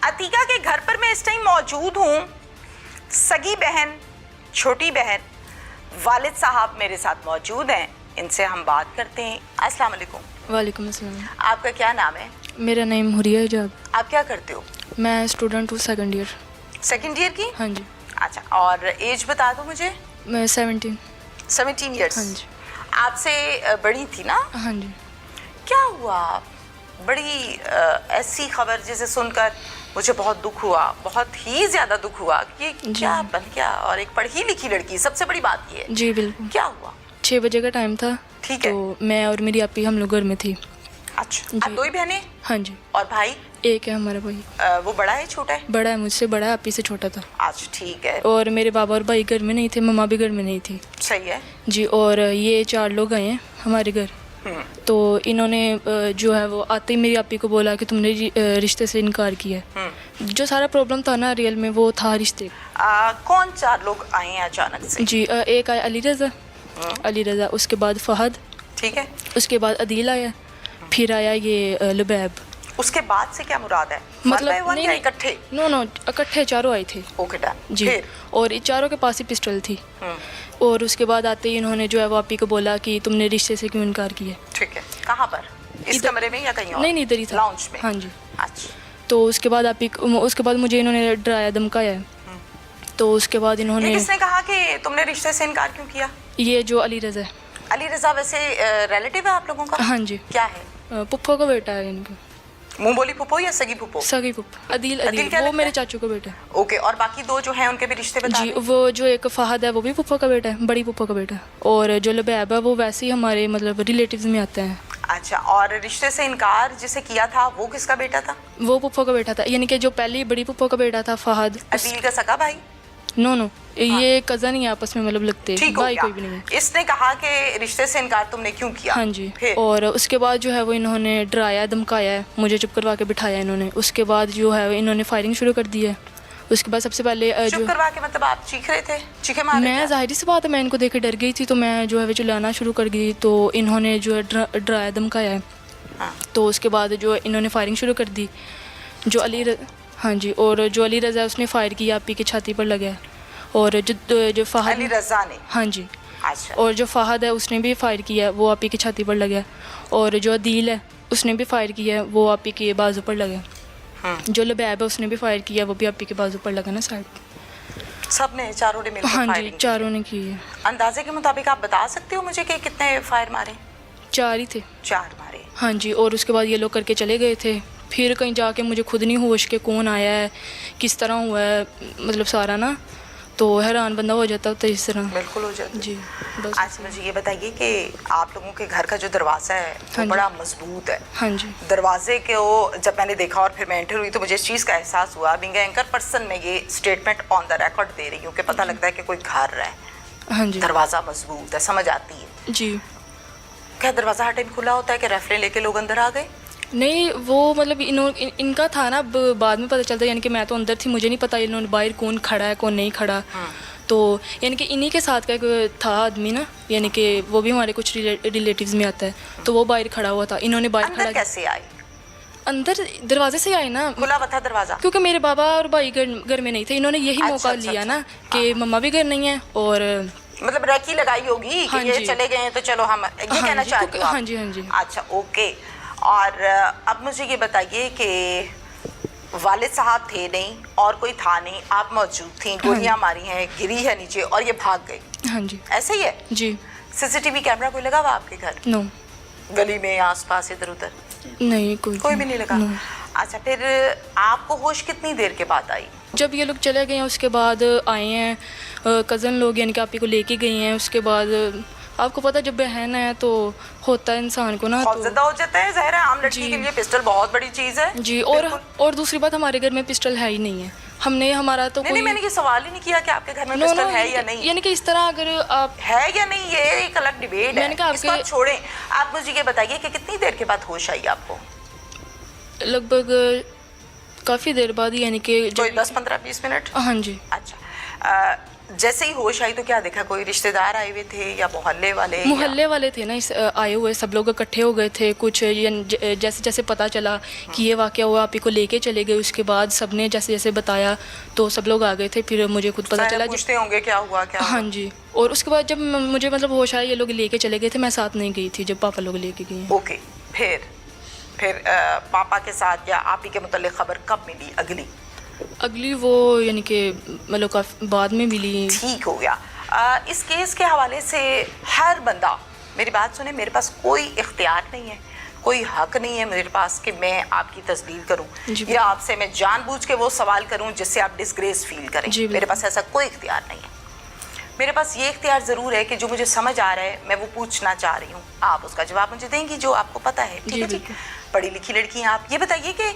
अतीका के घर पर मैं इस टाइम मौजूद हूँ। सगी बहन, छोटी बहन, वालिद साहब मेरे साथ मौजूद हैं। इनसे हम बात करते हैं। अस्सलाम वालेकुम। वालेकुम अस्सलाम। आपका क्या नाम है? मेरा नेम हुरिया हिजाब। आप क्या करते हो? मैं स्टूडेंट हूँ सेकंड ईयर। सेकंड ईयर की? हाँ जी। अच्छा, और एज बता दो मुझे। मैं 17 ईयर्स। हाँ जी। आपसे बड़ी थी ना? हाँ जी। क्या हुआ? बड़ी ऐसी खबर जिसे सुनकर मुझे बहुत दुख हुआ, बहुत ही ज्यादा दुख हुआ कि क्या बन गया। और एक पढ़ी लिखी लड़की, सबसे बड़ी बात ये है। जी बिल्कुल। क्या हुआ? 6 बजे का टाइम था। ठीक है। तो मैं और मेरी आपी हम लोग घर में थी। अच्छा, आप दो ही बहनें? हाँ जी। और भाई? एक है हमारा भाई। वो बड़ा है छोटा है? बड़ा है, मुझसे बड़ा है, आपी से छोटा था। अच्छा ठीक है। और मेरे बाबा और भाई घर में नहीं थे, मम्मा भी घर में नहीं थी। सही है जी। और ये 4 लोग आए हैं हमारे घर। तो इन्होंने जो है वो आते ही मेरी आपी को बोला कि तुमने रिश्ते से इनकार किया। जो सारा प्रॉब्लम था ना रियल में, वो था रिश्ते। कौन 4 लोग आए हैं अचानक से? जी, एक आया अली रज़ा, उसके बाद फहद, ठीक है, उसके बाद अदील आया, फिर आया ये लुबैब। उसके बाद से क्या मुराद है? मतलब नहीं इकट्ठे? नो इकट्ठे 4 आए थे। Okay done. जी। और इन 4 के पास ही पिस्टल थी। और उसके बाद आते ही इन्होंने जो है वो आपी को बोला कि तुमने रिश्ते से क्यों इनकार किया। ठीक है। कहाँ पर? इस कमरे में या कहीं और? नहीं इधर ही था, लाउंज में। हाँ जी। अच्छा। तो उसके बाद मुझे इन्होंने डराया धमकाया। तो उसके बाद इन्होंने, किसने कहा कि तुमने रिश्ते से इनकार क्यों किया? ये जो अली रज़ा है। अली रज़ा वैसे रिलेटिव है आप लोगों का? हाँ जी। क्या है? पुप्पो का बेटा है इनका। मुंह बोली फुप्पो या सगी फुप्पो? सगी पुप्पो। अदील क्या वो लगता मेरे है? चाचू का बेटा है। ओके, और बाकी 2 जो हैं उनके भी रिश्ते बता जी। दें। वो जो एक फहद है वो भी पुप्पो का बेटा है, बड़ी पुप्पो का बेटा है। और जो लुबैब है वो वैसे ही हमारे मतलब रिलेटिव्स में आते हैं। अच्छा, और रिश्ते से इनकार जिसे किया था वो किसका बेटा था? वो पुप्पो का बेटा था, यानी कि जो पहली बड़ी पुप्पो का बेटा था फहद। अदील का सगा भाई? नो ये कज़न ही आपस में मतलब लगते हैं, भाई कोई भी नहीं है। इसने कहा कि रिश्ते से इनकार तुमने क्यों किया? हाँ जी। फिर? और उसके बाद जो है वो इन्होंने डराया धमकाया है, मुझे चुप करवा के बिठाया इन्होंने। उसके बाद जो है इन्होंने फायरिंग शुरू कर दी है। उसके बाद सबसे पहले चुप करवा के मतलब आप चीख रहे थे? चीखे मार रहे मैं थे? जाहिर सी बात है, मैं इनको देख के डर गई थी, तो मैं जो है वो चिल्लाना शुरू कर गई। तो इन्होंने जो है डराया धमकाया है। हाँ। तो उसके बाद जो इन्होंने फायरिंग शुरू कर दी। हाँ जी। और जो अली रज़ा उसने फायर किया, आपी की छाती पर लगा। और जो फहद, अली रज़ा ने? हाँ जी। अच्छा। और जो फहद है उसने भी फायर किया, वो आपी की छाती पर लगा। और जो अदील है उसने भी फायर किया, वो आपी के बाजू पर लगा। जो लुबैब है उसने भी फायर किया, वो भी आपी के बाजू पर लगा ना साइड। सब ने, चारों ने मिलकर हाँ जी, फायरिंग की? 4 ने की है। अंदाजे के मुताबिक आप बता सकते हो मुझे कि कितने फायर मारे? 4 ही थे। 4 मारे? हाँ जी। और उसके बाद ये लोग करके चले गए थे। फिर कहीं जाके मुझे खुद नहीं होश के कौन आया है, किस तरह हुआ है, मतलब सारा ना, तो हैरान बंदा हो जाता था इस तरह। बिल्कुल हो जाता जी बस। आज मुझे ये बताइए कि आप लोगों के घर का जो दरवाज़ा है वो बड़ा मजबूत है। हाँ जी। दरवाजे के वो जब मैंने देखा और फिर मैं एंटर हुई तो मुझे इस चीज़ का एहसास हुआ। बीइंग एंकर पर्सन मैं ये स्टेटमेंट ऑन द रिकॉर्ड दे रही हूँ कि पता लगता है कि कोई घर है। हाँ जी। दरवाज़ा मजबूत है, समझ आती है। जी। क्या दरवाज़ा हर टाइम खुला होता है कि रेफरें लेके लोग अंदर आ गए? नहीं, वो मतलब इनका था ना, बाद में पता चलता है, यानी कि मैं तो अंदर थी, मुझे नहीं पता इन्होंने बाहर कौन खड़ा है कौन नहीं खड़ा। तो यानी कि इन्हीं के साथ का एक था आदमी ना, यानी कि वो भी हमारे कुछ रिलेटिव्स में आता है, तो वो बाहर खड़ा हुआ था। इन्होंने बाहर खड़ा। कैसे आए अंदर दरवाजे से आए ना, खुला हुआ था दरवाज़ा? क्योंकि मेरे बाबा और भाई घर में नहीं थे। इन्होंने यही मौका लिया ना कि मम्मा भी घर नहीं है, और मतलब रैकी लगाई होगी कि ये चले गए हैं तो चलो हम ये कहना चाहते हो? हाँ जी। हाँ जी। अच्छा ओके। और अब मुझे ये बताइए कि वालिद साहब थे नहीं और कोई था नहीं, आप मौजूद थी, गोलियां मारी हैं, गिरी है नीचे और ये भाग गई। हाँ जी। ऐसे ही है? जी। सीसीटीवी कैमरा कोई लगा हुआ आपके घर? नो। गली में आसपास इधर उधर? नहीं, कोई भी नहीं लगा। अच्छा, फिर आपको होश कितनी देर के बाद आई? जब ये लोग चले गए हैं उसके बाद आए हैं कज़न लोग, यानी कि आपी को लेके गए हैं। उसके बाद आपको पता जब बहन है तो होता है इंसान को ना, तो ज़्यादा हो जाता है। ज़ाहिर है आम लड़की के लिए पिस्टल बहुत बड़ी चीज़ है जी। और दूसरी बात, हमारे घर में पिस्टल है ही नहीं है। हमने हमारा तो नहीं, मैंने ये सवाल ही नहीं किया कि आपके घर में पिस्टल है या नहीं। यानी कि इस तरह अगर आप है या नहीं ये एक अलग डिबेट है, इसको छोड़ें। आप मुझे ये बताइए कि कितनी देर के बाद होश आई आपको? लगभग काफ़ी देर बाद, यानी कि 10-15-20 मिनट? हाँ जी। अच्छा, जैसे ही होश आई तो क्या देखा, कोई रिश्तेदार आए हुए थे या मोहल्ले वाले? मोहल्ले वाले थे ना आए हुए, सब लोग इकट्ठे हो गए थे। कुछ जैसे जैसे पता चला कि ये वाक़या हुआ, आप ही को लेके चले गए। उसके बाद सबने जैसे जैसे बताया तो सब लोग आ गए थे। फिर मुझे खुद पता चला, पूछते होंगे क्या हुआ क्या हाँ जी। और उसके बाद जब मुझे मतलब होश आया, ये लोग लेके चले गए थे, मैं साथ नहीं गई थी जब पापा लोग लेके गए। ओके, फिर पापा के साथ या आप ही के मुताल्लिक खबर कब मिली अगली? वो यानी कि मतलब काफ़ी बाद में मिली। ठीक हो गया। इस केस के हवाले से हर बंदा, मेरी बात सुने, मेरे पास कोई इख्तियार नहीं है, कोई हक नहीं है मेरे पास कि मैं आपकी तस्दील करूं या आपसे मैं जानबूझ के वो सवाल करूं जिससे आप डिस्ग्रेस फील करें। मेरे पास ऐसा कोई इख्तियार नहीं है। मेरे पास ये इख्तियार ज़रूर है कि जो मुझे समझ आ रहा है मैं वो पूछना चाह रही हूँ, आप उसका जवाब मुझे देंगी जो आपको पता है। ठीक है जी? पढ़ी लिखी लड़की हैं आप। ये बताइए कि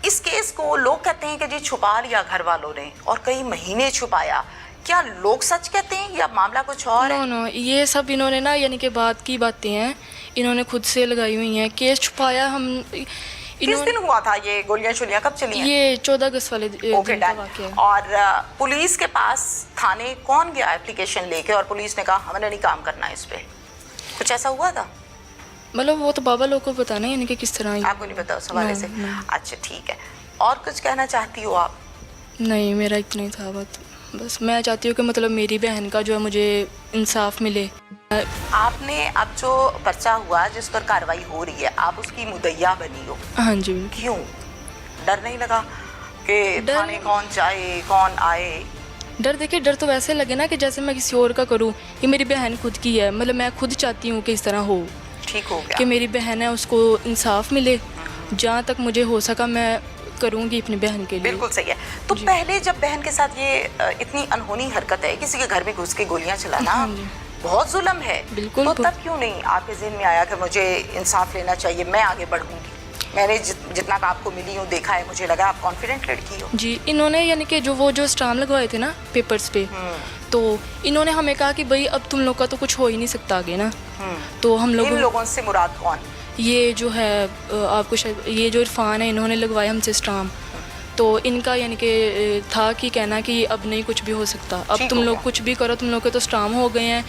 इस केस को लोग कहते हैं कि जी छुपा लिया घर वालों ने और कई महीने छुपाया, क्या लोग सच कहते हैं या मामला कुछ और है? नो, ये सब इन्होंने ना यानी कि बात की बातें हैं, इन्होंने खुद से लगाई हुई हैं। केस छुपाया हम किस दिन हुआ था ये? गोलियां शोलियां कब चली हैं? ये 14 अगस्त वाले दिन का वाक़या है। और पुलिस के पास थाने कौन गया एप्लीकेशन लेके और पुलिस ने कहा हमने नहीं काम करना इस पे? कुछ ऐसा हुआ था? मतलब वो तो बाबा लोग को बताना है, यानी कि किस तरह। आपको नहीं पता उस हवाले से? अच्छा ठीक है। और कुछ कहना चाहती हो आप? नहीं, मेरा इतना ही था बस मैं चाहती हूँ कि मतलब मेरी बहन का जो है मुझे इंसाफ मिले। आपने अब जो पर्चा हुआ जिस पर कार्रवाई हो रही है, आप उसकी मुद्दइया बनी हो? हाँ जी। क्यों? डर नहीं लगा कि थाने कौन जाए कौन आए? डर, देखिए डर तो वैसे लगे ना कि जैसे मैं किसी और का करूँ, ये मेरी बहन खुद की है, मतलब मैं खुद चाहती हूँ कि इस तरह हो। ठीक हो गया कि मेरी बहन है, उसको इंसाफ मिले। जहाँ तक मुझे हो सका मैं करूँगी अपनी बहन के लिए। बिल्कुल सही है। तो पहले जब बहन के साथ ये इतनी अनहोनी हरकत है, किसी के घर में घुस के गोलियां चलाना बहुत जुल्म है, बिल्कुल। तो तब क्यों नहीं आपके ज़हन में आया कि मुझे इंसाफ लेना चाहिए, मैं आगे बढ़ूंगी? मैंने जितना का आपको मिली हूँ देखा है, मुझे लगा आप कॉन्फिडेंट लड़की हो। जी, इन्होंने यानी कि जो स्टाम्प लगवाए थे ना पेपर्स पे, तो इन्होंने हमें कहा कि भाई अब तुम लोग का तो कुछ हो ही नहीं सकता आगे ना। तो हम लोग, इन लोगों से मुराद कौन? ये जो है आपको शायद ये जो इरफान है, इन्होंने लगवाया हमसे स्टाम्प। तो इनका यानी कि था कि कहना कि अब नहीं कुछ भी हो सकता, अब तुम लोग कुछ भी करो, तुम लोग के तो स्टाम्प हो गए हैं,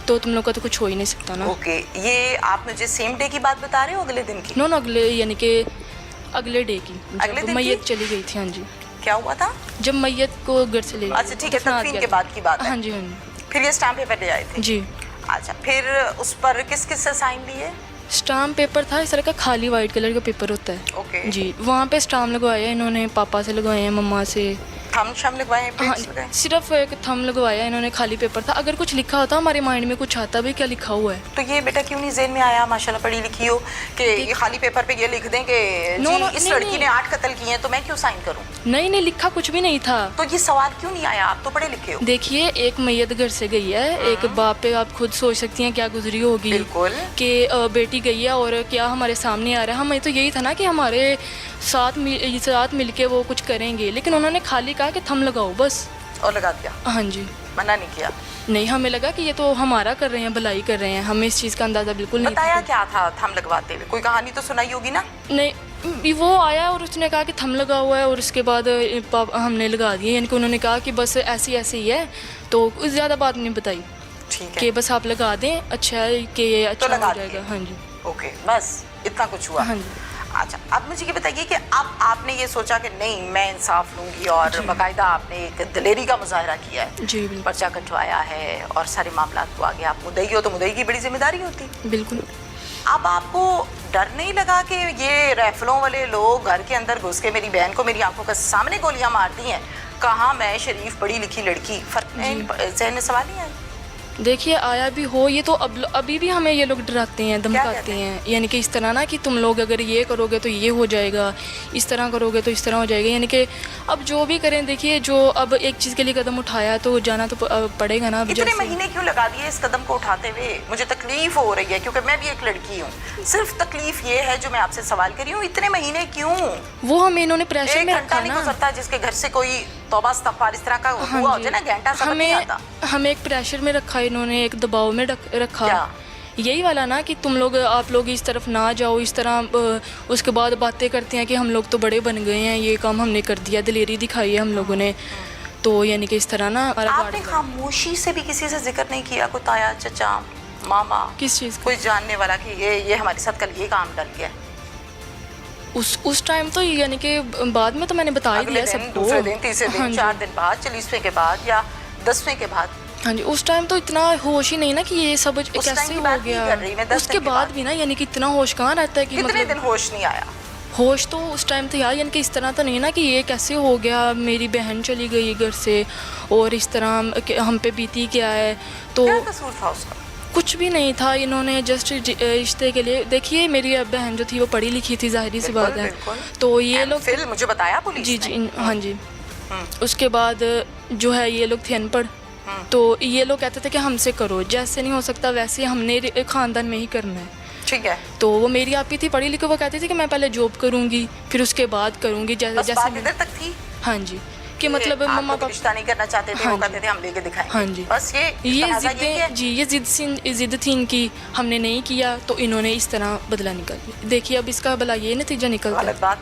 तो तुम लोग का तो कुछ हो ही नहीं सकता ना। ओके, ये आप मुझे सेम डे की बात बता रहे हो अगले दिन की? नो, अगले यानी कि अगले डे की, अगले दिन मैयत चली गई थी। हाँ जी। क्या हुआ था? जब मैयत को घर से ले गए। अच्छा ठीक है, तदफीन के बाद की बात है। हाँ जी, हाँ जी। फिर ये स्टाम्प पेपर ले आए थे? जी। अच्छा, फिर उस पर किस किस से साइन लिए? स्टाम्प पेपर था इस तरह का, खाली वाइट कलर का पेपर होता है। ओके जी, वहाँ पे स्टाम्प लगवाया इन्होंने, पापा से लगवाए हैं, मम्मा से। थम शम लगवाए? हाँ, सिर्फ एक थम लगवाया इन्होंने, खाली पेपर था। अगर कुछ लिखा होता हमारे माइंड में कुछ आता भी क्या लिखा हुआ है। तो ये बेटा क्यों नहीं ज़हन में आया, माशाल्लाह पढ़ी लिखी हो, कि ये खाली पेपर पे ये लिख दें कि जी इस लड़की ने 8 कत्ल किए हैं तो मैं क्यों साइन करूं? नहीं, लिखा कुछ भी नहीं था। तो ये सवाल क्यों नहीं आया? आप तो पढ़े लिखे हो। देखिए, एक मैयत घर से गई है, एक बाप पे आप खुद सोच सकती हैं क्या गुजरी होगी। बिल्कुल। कि बेटी गई है और क्या हमारे सामने आ रहा है। हमें तो यही था ना कि हमारे साथ मिलके वो कुछ करेंगे, लेकिन उन्होंने खाली कहा कि थम लगाओ बस, और लगा दिया। हाँ जी। मना नहीं किया? नहीं, हमें लगा कि ये तो हमारा कर रहे हैं, भलाई कर रहे हैं, हमें इस चीज़ का अंदाज़ा बिल्कुल नहीं। बताया क्या था थम लगवाते हुए? कोई कहानी तो सुनाई होगी ना? नहीं, वो आया और उसने कहा कि थम लगा हुआ है, और उसके बाद हमने लगा दिए, यानी कि उन्होंने कहा कि बस ऐसी ही है, तो ज़्यादा बात नहीं बताई। ठीक है, कि बस आप लगा दें, अच्छा है कि ये अच्छा तो हो जाएगा। हाँ जी। ओके, बस इतना कुछ हुआ? हाँ जी। अच्छा, अब मुझे ये बताइए कि अब आपने ये सोचा कि नहीं मैं इंसाफ लूँगी, और बाकायदा आपने एक दिलेरी का मुजाहरा किया है? जी बिल्कुल। पर्चा कटवाया है और सारे मामला को आगे, आप मुद्दई हो तो मुद्दई की बड़ी जिम्मेदारी होती। बिल्कुल। अब आपको डर नहीं लगा कि ये राइफलों वाले लोग घर के अंदर घुस के मेरी बहन को मेरी आंखों के सामने गोलियां मारती हैं? कहाँ मैं शरीफ पढ़ी लिखी लड़की, फर्क ज़हन में सवाल नहीं आया? देखिए, आया भी हो, ये तो अभी भी हमें ये लोग डराते हैं, धमकाते हैं, यानी कि इस तरह ना कि तुम लोग अगर ये करोगे तो ये हो जाएगा, इस तरह करोगे तो इस तरह हो जाएगा। यानी कि अब जो भी करें, देखिए जो अब एक चीज़ के लिए कदम उठाया तो जाना तो पड़ेगा ना। इतने महीने क्यों लगा दिए इस कदम को उठाते हुए? मुझे तकलीफ हो रही है क्योंकि मैं भी एक लड़की हूँ। सिर्फ तकलीफ ये है जो मैं आपसे सवाल करी हूँ, इतने महीने क्यों? वो हमें इन्होंने प्रेशर में रखा नहीं गुजरता जिसके घर से कोई तौबा इस्तग़फ़ार इस तरह का हुआ हो जाए ना, घंटा समझ नहीं आता। हमें एक प्रेशर में रखा इन्होंने, एक दबाव में रखा, यही वाला ना कि तुम लोग, आप लोग इस तरफ ना जाओ, इस तरह। उसके बाद बातें करते हैं कि हम लोग तो बड़े बन गए हैं, ये काम हमने कर दिया, दिलेरी दिखाई है हम लोगों ने। तो यानी कि इस तरह ना आपने खामोशी से भी किसी से जिक्र नहीं किया, कोई ताया चचा मामा किस चीज़ का? कोई जानने वाला कि ये हमारे साथ कल ये काम डल गया? उस टाइम तो यानी कि बाद में तो मैंने बता ही दिया सबको। दूसरे दिन, तीसरे हाँ दिन, जी। 4 दिन बाद, 40वें के बाद या 10वें के बाद? हाँ जी, उस टाइम तो इतना होश ही नहीं ना कि ये सब टाइम कैसे की हो बात नहीं गया। कर रही मैं, 10 उसके दिन के बाद बाद। भी ना यानी कि इतना होश कहाँ रहता है कि कितने मतलब दिन होश नहीं आया? होश तो उस टाइम तो यार यानी कि इस तरह तो नहीं ना कि ये कैसे हो गया, मेरी बहन चली गई घर से और इस तरह हम पे बीती क्या है। तो क्या कसूर था उसका? कुछ भी नहीं था, इन्होंने जस्ट रिश्ते के लिए, देखिए मेरी बहन जो थी वो पढ़ी लिखी थी, जाहिर सी बात है। बिल्कुल। तो ये लोग फिर मुझे बताया पुलिस जी ने। जी हाँ जी। उसके बाद जो है ये लोग थे अनपढ़, तो ये लोग कहते थे कि हमसे करो, जैसे नहीं हो सकता वैसे हमने ख़ानदान में ही करना है। ठीक है। तो वो मेरी आपी थी पढ़ी लिखी, वो कहती थी कि मैं पहले जॉब करूँगी फिर उसके बाद करूँगी, बस जैसे बात इधर तक थी हाँ जी, कि मतलब आप मम्मा लोग रिश्ता नहीं करना चाहते थे, हाँ वो जी। कहते थे हम लेके दिखाएंगे। हाँ जी। बस ये तनाज़ा यही है। जिद्दें जी, ये जिद थी इनकी, हमने नहीं किया तो इन्होंने इस तरह बदला निकाल लिया। देखिए अब इसका भला ये नतीजा निकलता है। गलत बात है।